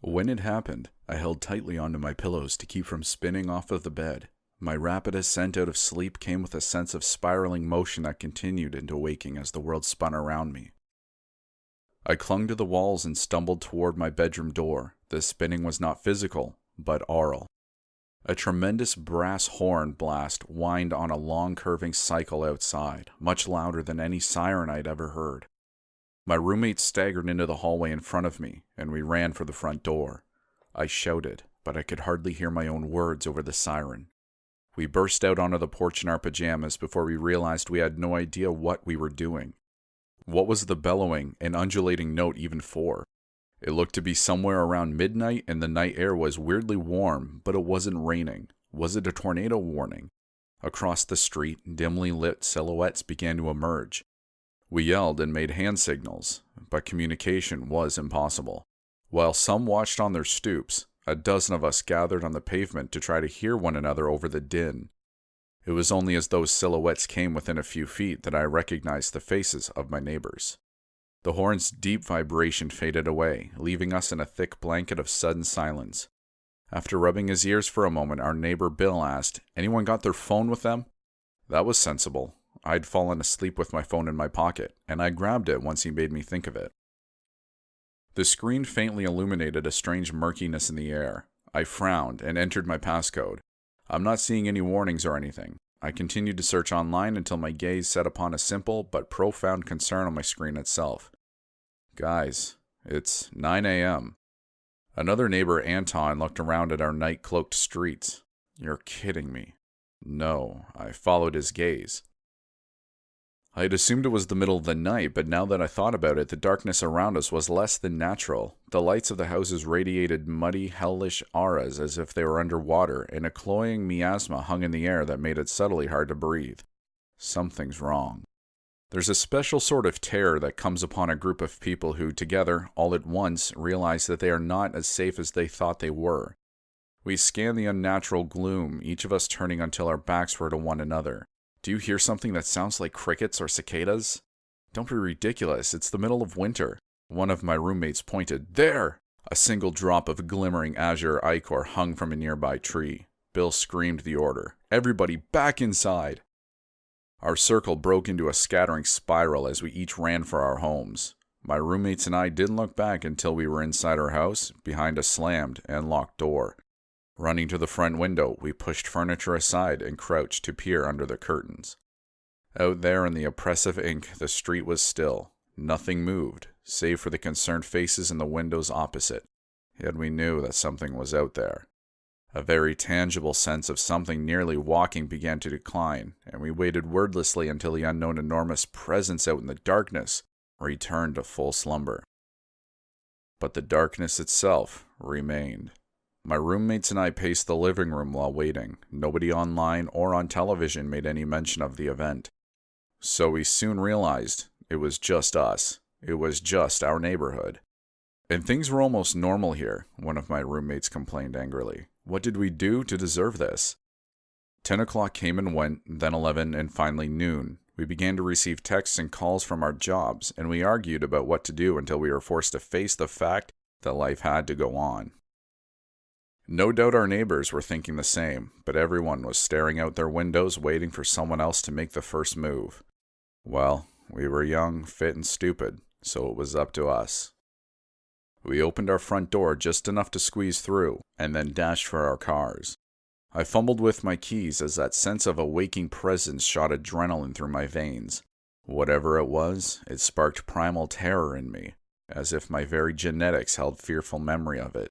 When it happened, I held tightly onto my pillows to keep from spinning off of the bed. My rapid ascent out of sleep came with a sense of spiraling motion that continued into waking as the world spun around me. I clung to the walls and stumbled toward my bedroom door. The spinning was not physical, but aural. A tremendous brass horn blast whined on a long curving cycle outside, much louder than any siren I'd ever heard. My roommate staggered into the hallway in front of me, and we ran for the front door. I shouted, but I could hardly hear my own words over the siren. We burst out onto the porch in our pajamas before we realized we had no idea what we were doing. What was the bellowing and undulating note even for? It looked to be somewhere around midnight, and the night air was weirdly warm, but it wasn't raining. Was it a tornado warning? Across the street, dimly lit silhouettes began to emerge. We yelled and made hand signals, but communication was impossible. While some watched on their stoops, a dozen of us gathered on the pavement to try to hear one another over the din. It was only as those silhouettes came within a few feet that I recognized the faces of my neighbors. The horn's deep vibration faded away, leaving us in a thick blanket of sudden silence. After rubbing his ears for a moment, our neighbor Bill asked, "Anyone got their phone with them?" That was sensible. I'd fallen asleep with my phone in my pocket, and I grabbed it once he made me think of it. The screen faintly illuminated a strange murkiness in the air. I frowned and entered my passcode. I'm not seeing any warnings or anything. I continued to search online until my gaze set upon a simple but profound concern on my screen itself. Guys, it's 9 a.m. Another neighbor, Anton, looked around at our night-cloaked streets. You're kidding me. No, I followed his gaze. I had assumed it was the middle of the night, but now that I thought about it, the darkness around us was less than natural. The lights of the houses radiated muddy, hellish auras as if they were underwater, and a cloying miasma hung in the air that made it subtly hard to breathe. Something's wrong. There's a special sort of terror that comes upon a group of people who, together, all at once, realize that they are not as safe as they thought they were. We scanned the unnatural gloom, each of us turning until our backs were to one another. Do you hear something that sounds like crickets or cicadas? Don't be ridiculous, it's the middle of winter. One of my roommates pointed. There! A single drop of glimmering azure ichor hung from a nearby tree. Bill screamed the order. Everybody back inside! Our circle broke into a scattering spiral as we each ran for our homes. My roommates and I didn't look back until we were inside our house, behind a slammed and locked door. Running to the front window, we pushed furniture aside and crouched to peer under the curtains. Out there in the oppressive ink, the street was still. Nothing moved, save for the concerned faces in the windows opposite. Yet we knew that something was out there. A very tangible sense of something nearly walking began to decline, and we waited wordlessly until the unknown enormous presence out in the darkness returned to full slumber. But the darkness itself remained. My roommates and I paced the living room while waiting. Nobody online or on television made any mention of the event. So we soon realized it was just us. It was just our neighborhood. And things were almost normal here, one of my roommates complained angrily. What did we do to deserve this? 10 o'clock came and went, then 11, and finally noon. We began to receive texts and calls from our jobs, and we argued about what to do until we were forced to face the fact that life had to go on. No doubt our neighbors were thinking the same, but everyone was staring out their windows waiting for someone else to make the first move. Well, we were young, fit, and stupid, so it was up to us. We opened our front door just enough to squeeze through, and then dashed for our cars. I fumbled with my keys as that sense of a waking presence shot adrenaline through my veins. Whatever it was, it sparked primal terror in me, as if my very genetics held fearful memory of it.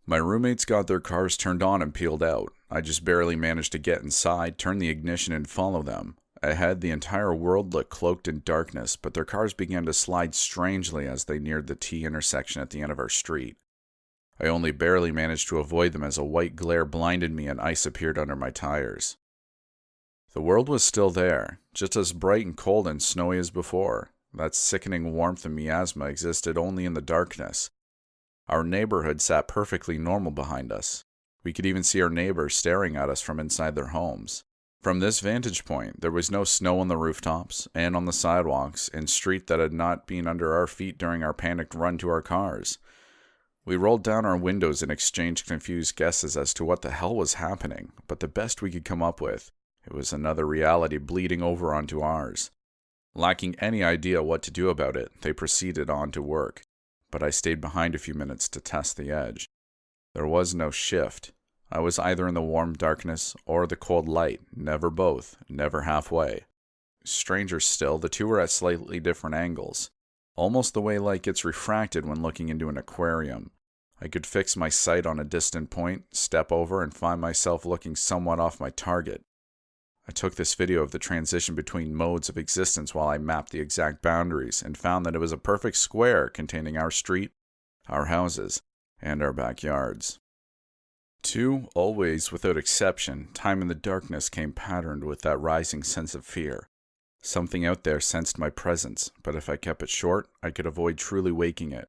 My roommates got their cars turned on and peeled out. I just barely managed to get inside, turn the ignition, and follow them. Ahead, the entire world looked cloaked in darkness, but their cars began to slide strangely as they neared the T intersection at the end of our street. I only barely managed to avoid them as a white glare blinded me and ice appeared under my tires. The world was still there, just as bright and cold and snowy as before. That sickening warmth and miasma existed only in the darkness. Our neighborhood sat perfectly normal behind us. We could even see our neighbors staring at us from inside their homes. From this vantage point, there was no snow on the rooftops and on the sidewalks and street that had not been under our feet during our panicked run to our cars. We rolled down our windows and exchanged confused guesses as to what the hell was happening, but the best we could come up with, it was another reality bleeding over onto ours. Lacking any idea what to do about it, they proceeded on to work, but I stayed behind a few minutes to test the edge. There was no shift. I was either in the warm darkness or the cold light, never both, never halfway. Stranger still, the two were at slightly different angles, almost the way light gets refracted when looking into an aquarium. I could fix my sight on a distant point, step over, and find myself looking somewhat off my target. I took this video of the transition between modes of existence while I mapped the exact boundaries and found that it was a perfect square containing our street, our houses, and our backyards. 2, always, without exception, time in the darkness came patterned with that rising sense of fear. Something out there sensed my presence, but if I kept it short, I could avoid truly waking it.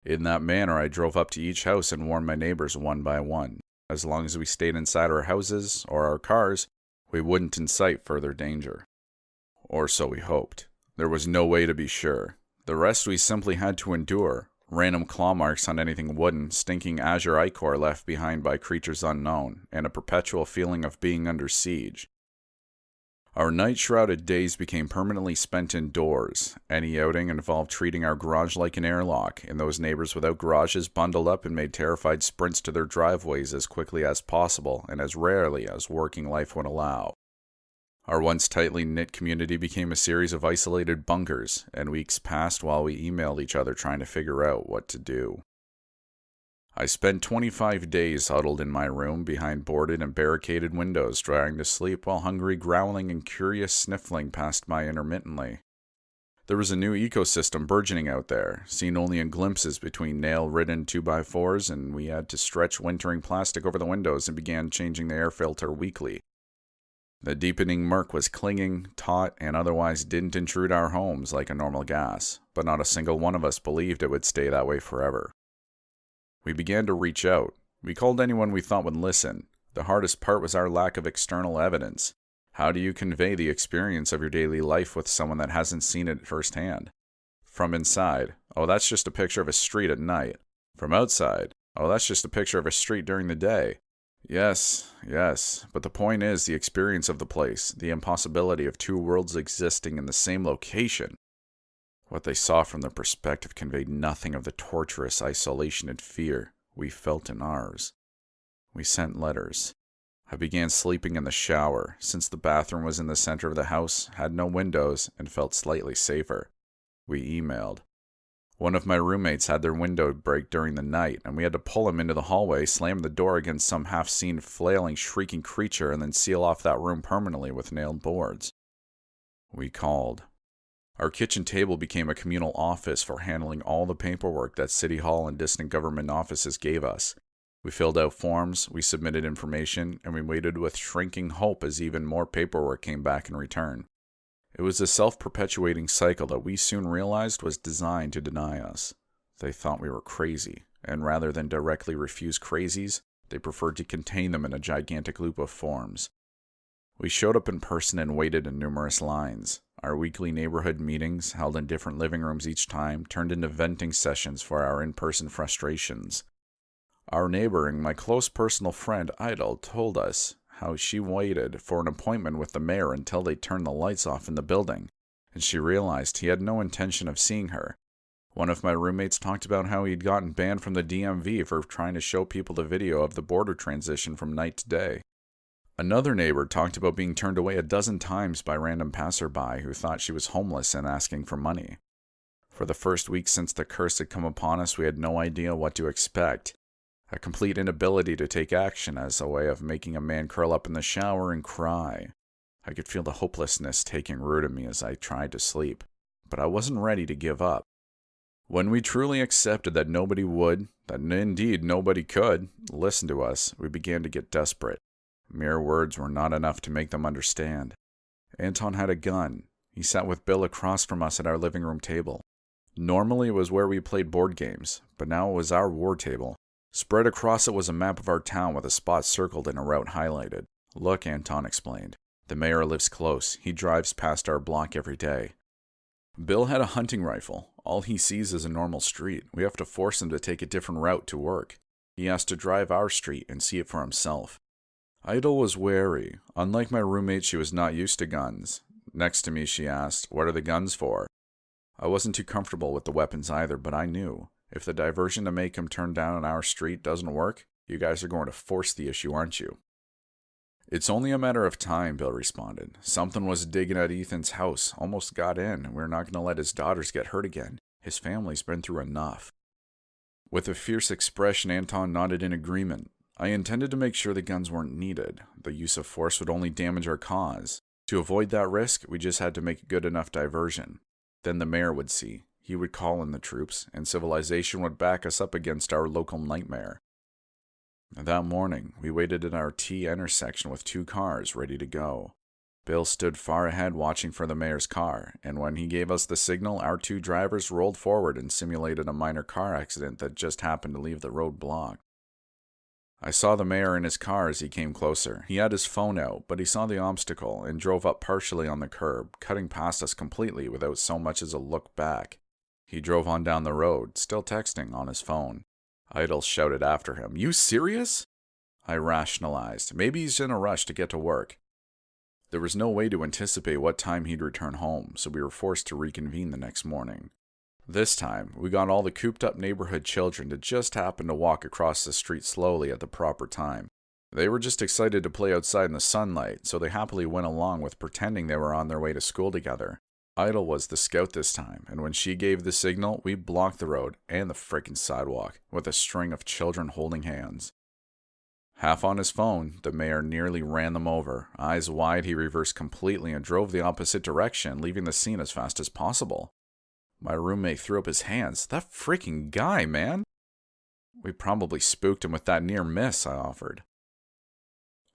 In that manner, I drove up to each house and warned my neighbors one by one. As long as we stayed inside our houses or our cars, we wouldn't incite further danger. Or so we hoped. There was no way to be sure. The rest we simply had to endure. Random claw marks on anything wooden, stinking azure ichor left behind by creatures unknown, and a perpetual feeling of being under siege. Our night-shrouded days became permanently spent indoors. Any outing involved treating our garage like an airlock, and those neighbors without garages bundled up and made terrified sprints to their driveways as quickly as possible and as rarely as working life would allow. Our once tightly knit community became a series of isolated bunkers, and weeks passed while we emailed each other trying to figure out what to do. I spent 25 days huddled in my room behind boarded and barricaded windows, trying to sleep while hungry growling and curious sniffling passed by intermittently. There was a new ecosystem burgeoning out there, seen only in glimpses between nail-ridden 2x4s, and we had to stretch wintering plastic over the windows and began changing the air filter weekly. The deepening murk was clinging, taut, and otherwise didn't intrude our homes like a normal gas, but not a single one of us believed it would stay that way forever. We began to reach out. We called anyone we thought would listen. The hardest part was our lack of external evidence. How do you convey the experience of your daily life with someone that hasn't seen it firsthand? From inside, oh, that's just a picture of a street at night. From outside, oh, that's just a picture of a street during the day. Yes, but the point is the experience of the place, the impossibility of two worlds existing in the same location. What they saw from their perspective conveyed nothing of the torturous isolation and fear we felt in ours. We sent letters. I began sleeping in the shower, since the bathroom was in the center of the house, had no windows, and felt slightly safer. We emailed. One of my roommates had their window break during the night, and we had to pull him into the hallway, slam the door against some half-seen, flailing, shrieking creature, and then seal off that room permanently with nailed boards. We called. Our kitchen table became a communal office for handling all the paperwork that City Hall and distant government offices gave us. We filled out forms, we submitted information, and we waited with shrinking hope as even more paperwork came back in return. It was a self-perpetuating cycle that we soon realized was designed to deny us. They thought we were crazy, and rather than directly refuse crazies, they preferred to contain them in a gigantic loop of forms. We showed up in person and waited in numerous lines. Our weekly neighborhood meetings, held in different living rooms each time, turned into venting sessions for our in-person frustrations. Our neighbor and my close personal friend Idol told us how she waited for an appointment with the mayor until they turned the lights off in the building, and she realized he had no intention of seeing her. One of my roommates talked about how he'd gotten banned from the DMV for trying to show people the video of the border transition from night to day. Another neighbor talked about being turned away a dozen times by random passerby who thought she was homeless and asking for money. For the first week since the curse had come upon us, we had no idea what to expect. A complete inability to take action as a way of making a man curl up in the shower and cry. I could feel the hopelessness taking root in me as I tried to sleep, but I wasn't ready to give up. When we truly accepted that nobody would, that indeed nobody could, listen to us, we began to get desperate. Mere words were not enough to make them understand. Anton had a gun. He sat with Bill across from us at our living room table. Normally it was where we played board games, but now it was our war table. Spread across it was a map of our town with a spot circled and a route highlighted. Look, Anton explained. The mayor lives close. He drives past our block every day. Bill had a hunting rifle, All he sees is a normal street. We have to force him to take a different route to work. He has to drive our street and see it for himself. Idle was wary. Unlike my roommate, she was not used to guns. Next to me, she asked, "What are the guns for?" I wasn't too comfortable with the weapons either, but I knew. If the diversion to make him turn down on our street doesn't work, you guys are going to force the issue, aren't you? "It's only a matter of time," Bill responded. "Something was digging at Ethan's house, almost got in, and we're not going to let his daughters get hurt again. His family's been through enough." With a fierce expression, Anton nodded in agreement. I intended to make sure the guns weren't needed. The use of force would only damage our cause. To avoid that risk, we just had to make a good enough diversion. Then the mayor would see. He would call in the troops, and civilization would back us up against our local nightmare. That morning, we waited at our T intersection with 2 cars ready to go. Bill stood far ahead watching for the mayor's car, and when he gave us the signal, our 2 drivers rolled forward and simulated a minor car accident that just happened to leave the road blocked. I saw the mayor in his car as he came closer. He had his phone out, but he saw the obstacle and drove up partially on the curb, cutting past us completely without so much as a look back. He drove on down the road, still texting on his phone. Idle shouted after him, "You serious?" I rationalized. Maybe he's in a rush to get to work. There was no way to anticipate what time he'd return home, so we were forced to reconvene the next morning. This time, we got all the cooped-up neighborhood children to just happen to walk across the street slowly at the proper time. They were just excited to play outside in the sunlight, so they happily went along with pretending they were on their way to school together. Idle was the scout this time, and when she gave the signal, we blocked the road and the frickin' sidewalk with a string of children holding hands. Half on his phone, the mayor nearly ran them over. Eyes wide, he reversed completely and drove the opposite direction, leaving the scene as fast as possible. My roommate threw up his hands. "That freaking guy, man!" "We probably spooked him with that near miss," I offered.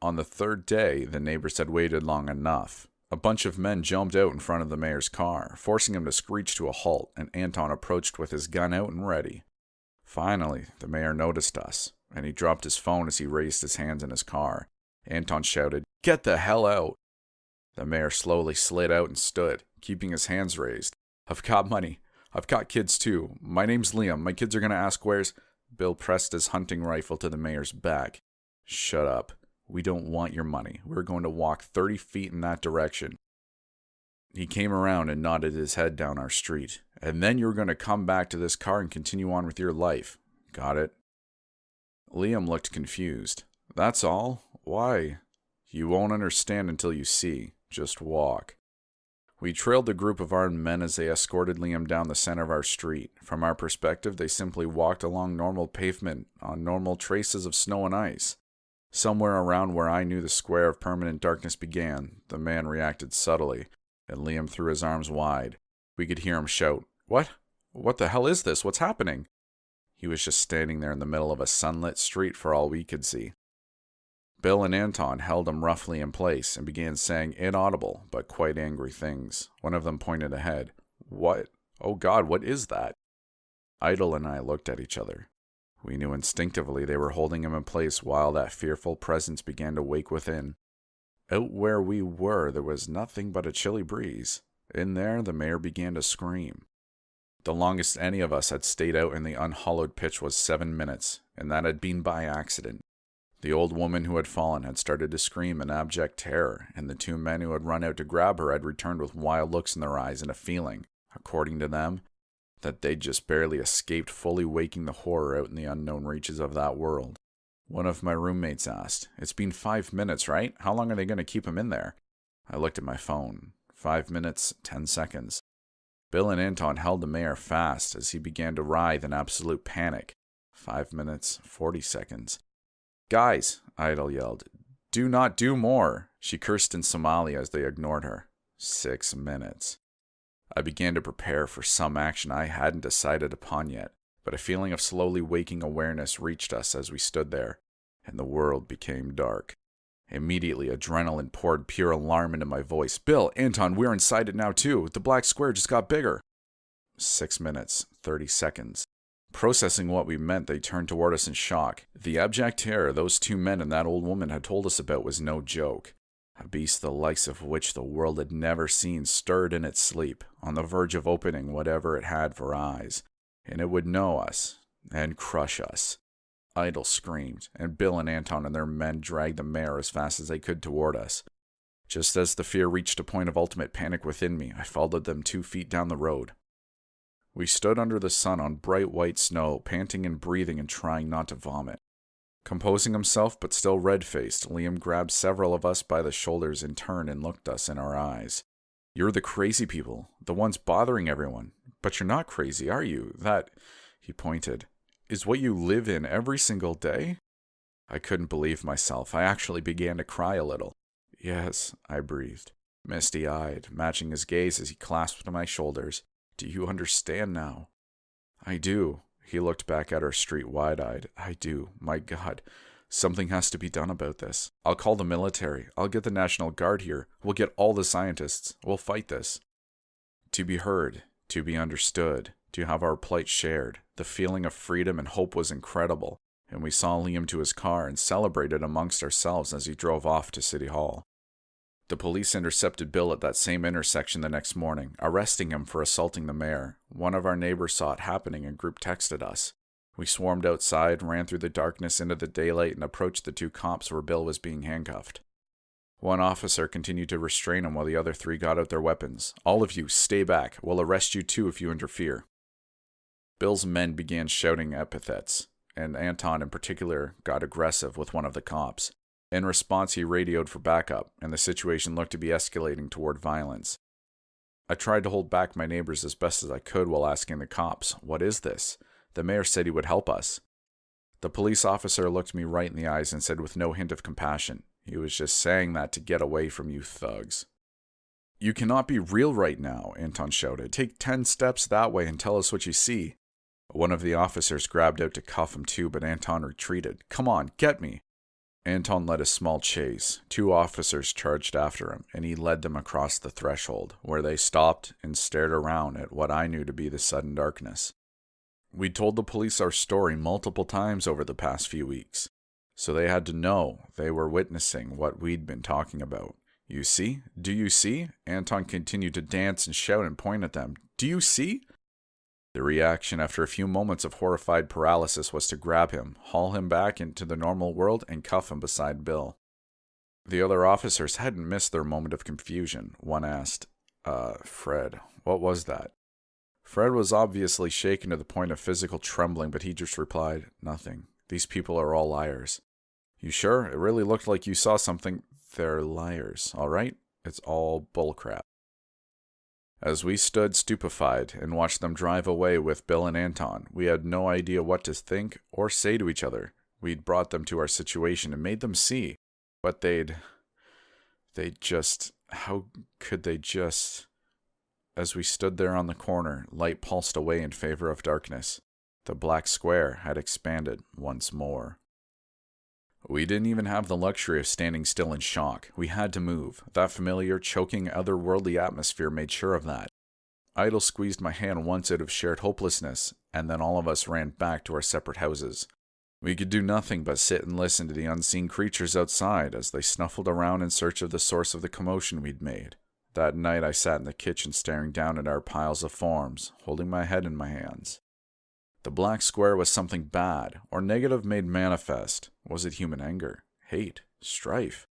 On the 3rd day, the neighbors had waited long enough. A bunch of men jumped out in front of the mayor's car, forcing him to screech to a halt, and Anton approached with his gun out and ready. Finally, the mayor noticed us, and he dropped his phone as he raised his hands in his car. Anton shouted, "Get the hell out!" The mayor slowly slid out and stood, keeping his hands raised. "I've got money. I've got kids too. My name's Liam. My kids are going to ask where's..." Bill pressed his hunting rifle to the mayor's back. "Shut up. We don't want your money. We're going to walk 30 feet in that direction." He came around and nodded his head down our street. "And then you're going to come back to this car and continue on with your life. Got it?" Liam looked confused. "That's all? Why?" "You won't understand until you see. Just walk." We trailed the group of armed men as they escorted Liam down the center of our street. From our perspective, they simply walked along normal pavement on normal traces of snow and ice. Somewhere around where I knew the square of permanent darkness began, the man reacted subtly, and Liam threw his arms wide. We could hear him shout, "What? What the hell is this? What's happening?" He was just standing there in the middle of a sunlit street for all we could see. Bill and Anton held him roughly in place and began saying inaudible but quite angry things. One of them pointed ahead. "What? Oh God, what is that?" Idle and I looked at each other. We knew instinctively they were holding him in place while that fearful presence began to wake within. Out where we were, there was nothing but a chilly breeze. In there, the mayor began to scream. The longest any of us had stayed out in the unhallowed pitch was 7 minutes, and that had been by accident. The old woman who had fallen had started to scream in abject terror, and the 2 men who had run out to grab her had returned with wild looks in their eyes and a feeling, according to them, that they'd just barely escaped fully waking the horror out in the unknown reaches of that world. One of my roommates asked, "It's been 5 minutes, right? How long are they going to keep him in there?" I looked at my phone. 5 minutes, 10 seconds. Bill and Anton held the mayor fast as he began to writhe in absolute panic. 5 minutes, 40 seconds. "Guys," Idle yelled, "do not do more." She cursed in Somali as they ignored her. 6 minutes. I began to prepare for some action I hadn't decided upon yet, but a feeling of slowly waking awareness reached us as we stood there, and the world became dark. Immediately, adrenaline poured pure alarm into my voice. "Bill, Anton, we're inside it now too. The black square just got bigger." 6 minutes, 30 seconds. Processing what we meant, they turned toward us in shock. The abject terror those 2 men and that old woman had told us about was no joke. A beast the likes of which the world had never seen stirred in its sleep, on the verge of opening whatever it had for eyes, and it would know us and crush us. Idle screamed, and Bill and Anton and their men dragged the mare as fast as they could toward us. Just as the fear reached a point of ultimate panic within me, I followed them 2 feet down the road. We stood under the sun on bright white snow, panting and breathing and trying not to vomit. Composing himself, but still red-faced, Liam grabbed several of us by the shoulders in turn and looked us in our eyes. "You're the crazy people, the ones bothering everyone. But you're not crazy, are you? That," he pointed, "is what you live in every single day?" I couldn't believe myself. I actually began to cry a little. "Yes," I breathed, misty-eyed, matching his gaze as he clasped my shoulders. "Do you understand now?" "I do." He looked back at our street wide-eyed. "I do. My God. Something has to be done about this. I'll call the military. I'll get the National Guard here. We'll get all the scientists. We'll fight this." To be heard, to be understood, to have our plight shared, the feeling of freedom and hope was incredible, and we saw Liam to his car and celebrated amongst ourselves as he drove off to City Hall. The police intercepted Bill at that same intersection the next morning, arresting him for assaulting the mayor. One of our neighbors saw it happening and group texted us. We swarmed outside, ran through the darkness into the daylight, and approached the 2 cops where Bill was being handcuffed. One officer continued to restrain him while the other 3 got out their weapons. "All of you, stay back. We'll arrest you too if you interfere." Bill's men began shouting epithets, and Anton in particular got aggressive with one of the cops. In response, he radioed for backup, and the situation looked to be escalating toward violence. I tried to hold back my neighbors as best as I could while asking the cops, "What is this? The mayor said he would help us." The police officer looked me right in the eyes and said with no hint of compassion, "He was just saying that to get away from you thugs." "You cannot be real right now," Anton shouted. "Take 10 steps that way and tell us what you see." One of the officers grabbed out to cuff him too, but Anton retreated. "Come on, get me." Anton led a small chase. 2 officers charged after him, and he led them across the threshold, where they stopped and stared around at what I knew to be the sudden darkness. We'd told the police our story multiple times over the past few weeks, so they had to know they were witnessing what we'd been talking about. "You see? Do you see?" Anton continued to dance and shout and point at them. "Do you see?" The reaction after a few moments of horrified paralysis was to grab him, haul him back into the normal world, and cuff him beside Bill. The other officers hadn't missed their moment of confusion. One asked, Fred, what was that?" Fred was obviously shaken to the point of physical trembling, but he just replied, "Nothing. These people are all liars." "You sure? It really looked like you saw something." "They're liars, all right? It's all bullcrap." As we stood stupefied and watched them drive away with Bill and Anton, we had no idea what to think or say to each other. We'd brought them to our situation and made them see, but how could they just... As we stood there on the corner, light pulsed away in favor of darkness. The black square had expanded once more. We didn't even have the luxury of standing still in shock. We had to move. That familiar, choking, otherworldly atmosphere made sure of that. Idle squeezed my hand once out of shared hopelessness, and then all of us ran back to our separate houses. We could do nothing but sit and listen to the unseen creatures outside as they snuffled around in search of the source of the commotion we'd made. That night I sat in the kitchen staring down at our piles of forms, holding my head in my hands. The black square was something bad, or negative made manifest. Was it human anger, hate, strife?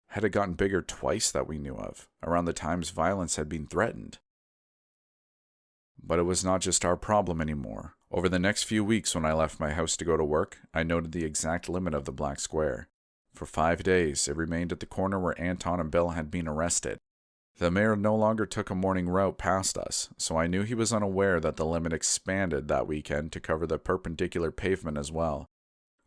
Had it gotten bigger twice that we knew of, around the times violence had been threatened? But it was not just our problem anymore. Over the next few weeks when I left my house to go to work, I noted the exact limit of the black square. For 5 days, it remained at the corner where Anton and Bill had been arrested. The mayor no longer took a morning route past us, so I knew he was unaware that the limit expanded that weekend to cover the perpendicular pavement as well.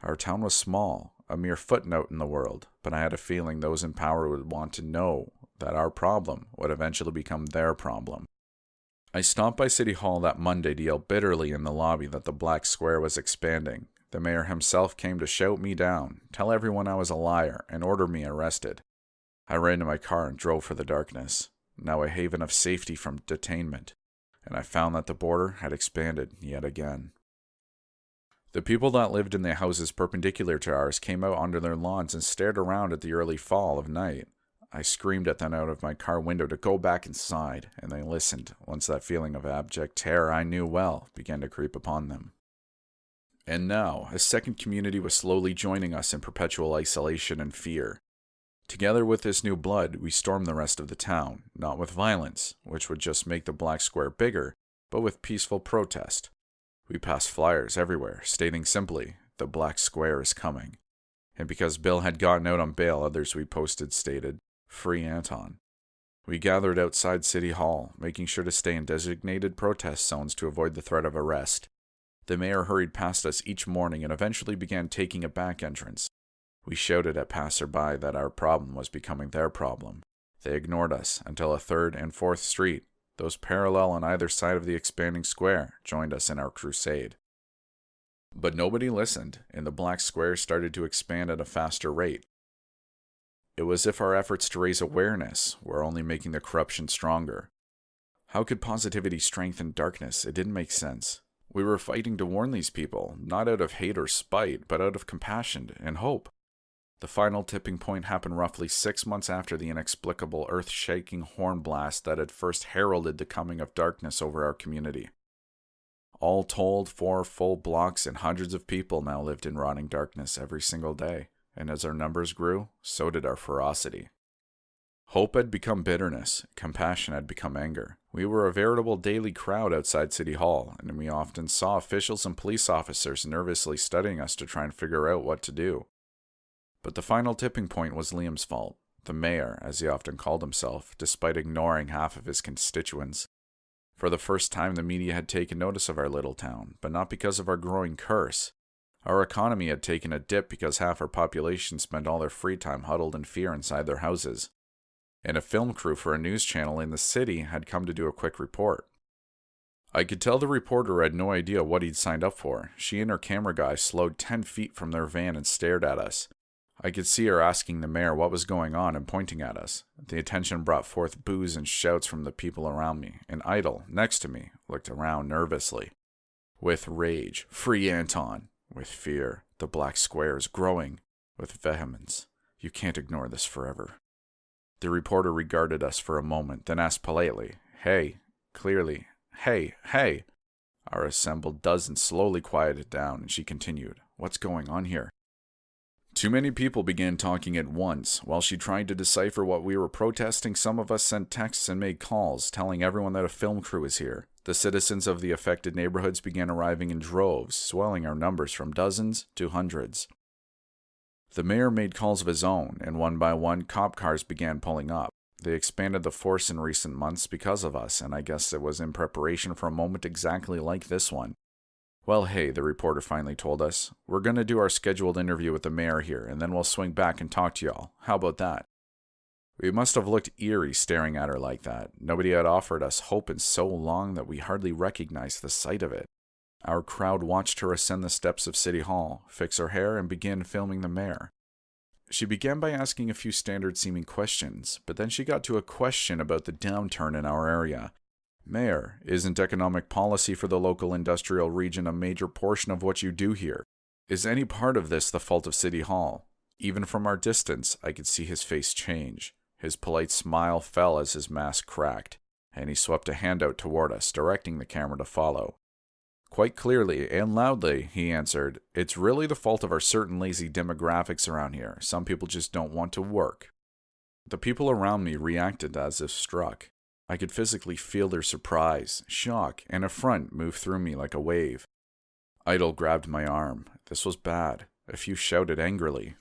Our town was small, a mere footnote in the world, but I had a feeling those in power would want to know that our problem would eventually become their problem. I stopped by City Hall that Monday to yell bitterly in the lobby that the black square was expanding. The mayor himself came to shout me down, tell everyone I was a liar, and order me arrested. I ran to my car and drove for the darkness, now a haven of safety from detainment, and I found that the border had expanded yet again. The people that lived in the houses perpendicular to ours came out onto their lawns and stared around at the early fall of night. I screamed at them out of my car window to go back inside, and they listened once that feeling of abject terror I knew well began to creep upon them. And now, a second community was slowly joining us in perpetual isolation and fear. Together with this new blood, we stormed the rest of the town, not with violence, which would just make the black square bigger, but with peaceful protest. We passed flyers everywhere, stating simply, "The black square is coming." And because Bill had gotten out on bail, others we posted stated, "Free Anton." We gathered outside City Hall, making sure to stay in designated protest zones to avoid the threat of arrest. The mayor hurried past us each morning and eventually began taking a back entrance. We shouted at passerby that our problem was becoming their problem. They ignored us until a 3rd and 4th Street, those parallel on either side of the expanding square, joined us in our crusade. But nobody listened, and the black square started to expand at a faster rate. It was as if our efforts to raise awareness were only making the corruption stronger. How could positivity strengthen darkness? It didn't make sense. We were fighting to warn these people, not out of hate or spite, but out of compassion and hope. The final tipping point happened roughly 6 months after the inexplicable earth-shaking horn blast that had first heralded the coming of darkness over our community. All told, 4 full blocks and hundreds of people now lived in rotting darkness every single day, and as our numbers grew, so did our ferocity. Hope had become bitterness, compassion had become anger. We were a veritable daily crowd outside City Hall, and we often saw officials and police officers nervously studying us to try and figure out what to do. But the final tipping point was Liam's fault, the mayor, as he often called himself, despite ignoring half of his constituents. For the first time, the media had taken notice of our little town, but not because of our growing curse. Our economy had taken a dip because half our population spent all their free time huddled in fear inside their houses. And a film crew for a news channel in the city had come to do a quick report. I could tell the reporter had no idea what he'd signed up for. She and her camera guy slowed 10 feet from their van and stared at us. I could see her asking the mayor what was going on and pointing at us. The attention brought forth boos and shouts from the people around me, and Idle, next to me, looked around nervously. With rage, "Free Anton!" With fear, "The black square is growing!" With vehemence, "You can't ignore this forever." The reporter regarded us for a moment, then asked politely, "Hey," clearly, hey. Our assembled dozen slowly quieted down, and she continued, "What's going on here?" Too many people began talking at once. While she tried to decipher what we were protesting, some of us sent texts and made calls, telling everyone that a film crew is here. The citizens of the affected neighborhoods began arriving in droves, swelling our numbers from dozens to hundreds. The mayor made calls of his own, and one by one, cop cars began pulling up. They expanded the force in recent months because of us, and I guess it was in preparation for a moment exactly like this one. "Well, hey," the reporter finally told us, "we're going to do our scheduled interview with the mayor here, and then we'll swing back and talk to y'all. How about that?" We must have looked eerie staring at her like that. Nobody had offered us hope in so long that we hardly recognized the sight of it. Our crowd watched her ascend the steps of City Hall, fix her hair, and begin filming the mayor. She began by asking a few standard-seeming questions, but then she got to a question about the downturn in our area. "Mayor, isn't economic policy for the local industrial region a major portion of what you do here? Is any part of this the fault of City Hall?" Even from our distance, I could see his face change. His polite smile fell as his mask cracked, and he swept a hand out toward us, directing the camera to follow. Quite clearly and loudly, he answered, "It's really the fault of our certain lazy demographics around here. Some people just don't want to work." The people around me reacted as if struck. I could physically feel their surprise, shock, and affront move through me like a wave. Idle grabbed my arm. This was bad. A few shouted angrily.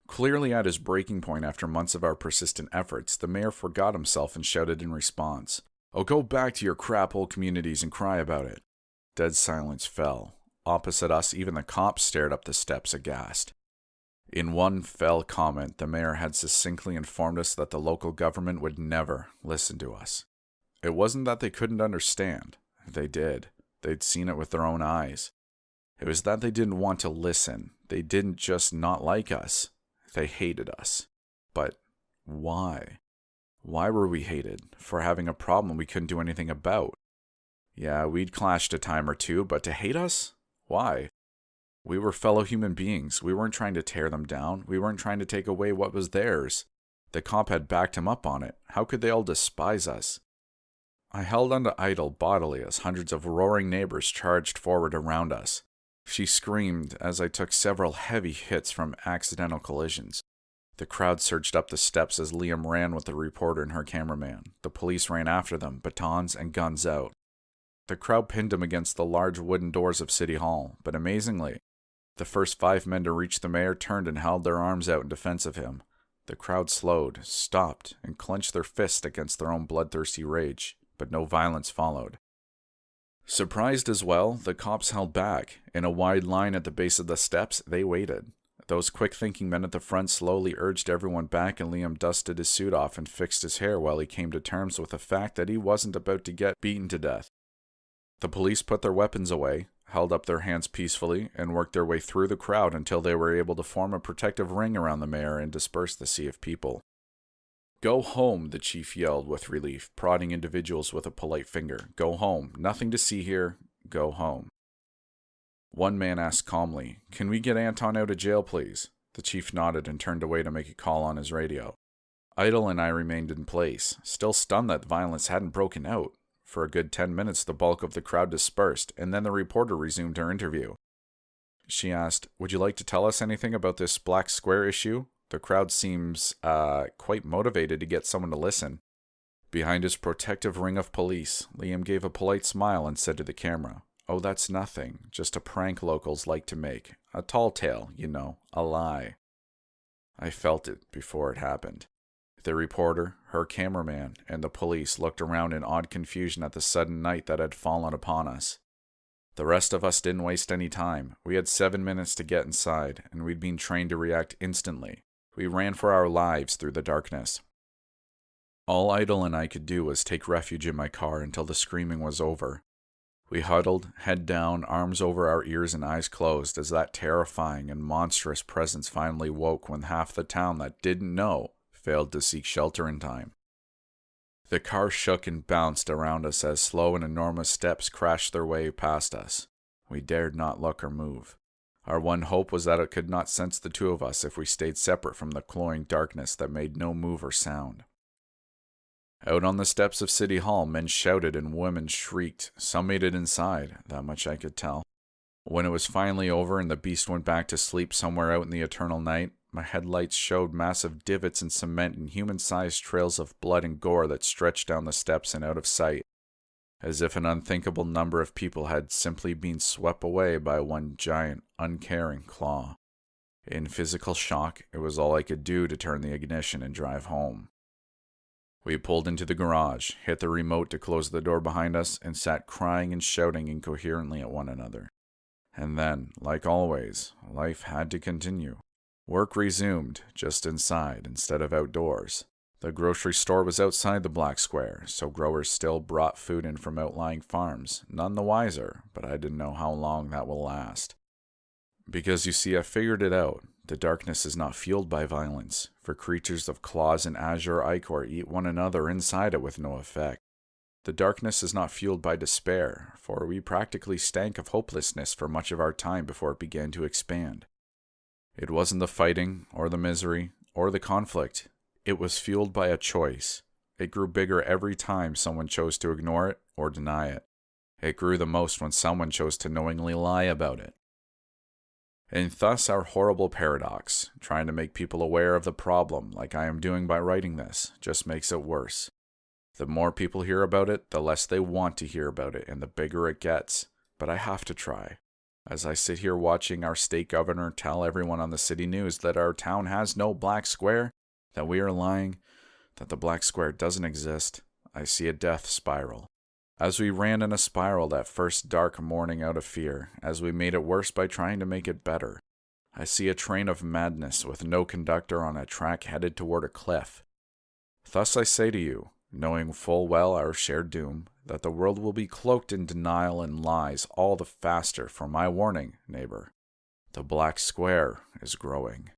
Clearly at his breaking point after months of our persistent efforts, the mayor forgot himself and shouted in response, "Oh, go back to your crap hole communities and cry about it." Dead silence fell. Opposite us, even the cops stared up the steps aghast. In one fell comment, the mayor had succinctly informed us that the local government would never listen to us. It wasn't that they couldn't understand. They did. They'd seen it with their own eyes. It was that they didn't want to listen. They didn't just not like us. They hated us. But why? Why were we hated? For having a problem we couldn't do anything about. Yeah, we'd clashed a time or two, but to hate us? Why? We were fellow human beings. We weren't trying to tear them down. We weren't trying to take away what was theirs. The cop had backed him up on it. How could they all despise us? I held onto Idle bodily as hundreds of roaring neighbors charged forward around us. She screamed as I took several heavy hits from accidental collisions. The crowd surged up the steps as Liam ran with the reporter and her cameraman. The police ran after them, batons and guns out. The crowd pinned him against the large wooden doors of City Hall, but amazingly, the first 5 men to reach the mayor turned and held their arms out in defense of him. The crowd slowed, stopped, and clenched their fists against their own bloodthirsty rage, but no violence followed. Surprised as well, the cops held back. In a wide line at the base of the steps, they waited. Those quick-thinking men at the front slowly urged everyone back, and Liam dusted his suit off and fixed his hair while he came to terms with the fact that he wasn't about to get beaten to death. The police put their weapons away, held up their hands peacefully, and worked their way through the crowd until they were able to form a protective ring around the mayor and disperse the sea of people. "Go home," the chief yelled with relief, prodding individuals with a polite finger. "Go home. Nothing to see here. Go home." One man asked calmly, "Can we get Anton out of jail, please?" The chief nodded and turned away to make a call on his radio. Idle and I remained in place, still stunned that violence hadn't broken out. For a good 10 minutes, the bulk of the crowd dispersed, and then the reporter resumed her interview. She asked, "Would you like to tell us anything about this Black Square issue? The crowd seems, quite motivated to get someone to listen." Behind his protective ring of police, Liam gave a polite smile and said to the camera, "Oh, that's nothing. Just a prank locals like to make. A tall tale, you know, a lie." I felt it before it happened. The reporter, her cameraman, and the police looked around in odd confusion at the sudden night that had fallen upon us. The rest of us didn't waste any time. We had 7 minutes to get inside, and we'd been trained to react instantly. We ran for our lives through the darkness. All Idle and I could do was take refuge in my car until the screaming was over. We huddled, head down, arms over our ears and eyes closed, as that terrifying and monstrous presence finally woke when half the town that didn't know failed to seek shelter in time. The car shook and bounced around us as slow and enormous steps crashed their way past us. We dared not look or move. Our one hope was that it could not sense the two of us if we stayed separate from the cloying darkness that made no move or sound. Out on the steps of City Hall, men shouted and women shrieked. Some made it inside, that much I could tell. When it was finally over and the beast went back to sleep somewhere out in the eternal night, my headlights showed massive divots in cement and human-sized trails of blood and gore that stretched down the steps and out of sight, as if an unthinkable number of people had simply been swept away by one giant, uncaring claw. In physical shock, it was all I could do to turn the ignition and drive home. We pulled into the garage, hit the remote to close the door behind us, and sat crying and shouting incoherently at one another. And then, like always, life had to continue. Work resumed, just inside instead of outdoors. The grocery store was outside the Black Square, so growers still brought food in from outlying farms, none the wiser, but I didn't know how long that will last. Because you see, I figured it out. The darkness is not fueled by violence, for creatures of claws and azure ichor eat one another inside it with no effect. The darkness is not fueled by despair, for we practically stank of hopelessness for much of our time before it began to expand. It wasn't the fighting, or the misery, or the conflict. It was fueled by a choice. It grew bigger every time someone chose to ignore it or deny it. It grew the most when someone chose to knowingly lie about it. And thus our horrible paradox, trying to make people aware of the problem, like I am doing by writing this, just makes it worse. The more people hear about it, the less they want to hear about it, and the bigger it gets. But I have to try. As I sit here watching our state governor tell everyone on the city news that our town has no Black Square, that we are lying, that the Black Square doesn't exist, I see a death spiral. As we ran in a spiral that first dark morning out of fear, as we made it worse by trying to make it better, I see a train of madness with no conductor on a track headed toward a cliff. Thus I say to you, knowing full well our shared doom, that the world will be cloaked in denial and lies all the faster for my warning, neighbor. The Black Square is growing.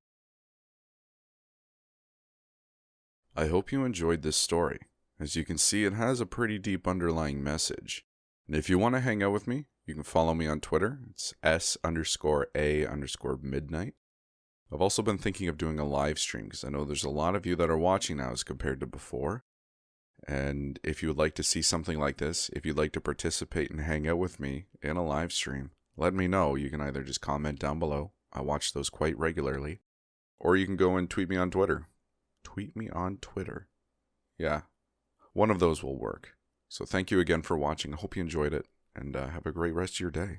I hope you enjoyed this story. As you can see, it has a pretty deep underlying message. And if you want to hang out with me, you can follow me on Twitter. It's S_A_midnight. I've also been thinking of doing a live stream because I know there's a lot of you that are watching now as compared to before. And if you would like to see something like this, if you'd like to participate and hang out with me in a live stream, let me know. You can either just comment down below. I watch those quite regularly. Or you can go and tweet me on Twitter. Tweet me on Twitter. Yeah, one of those will work. So thank you again for watching. I hope you enjoyed it, and have a great rest of your day.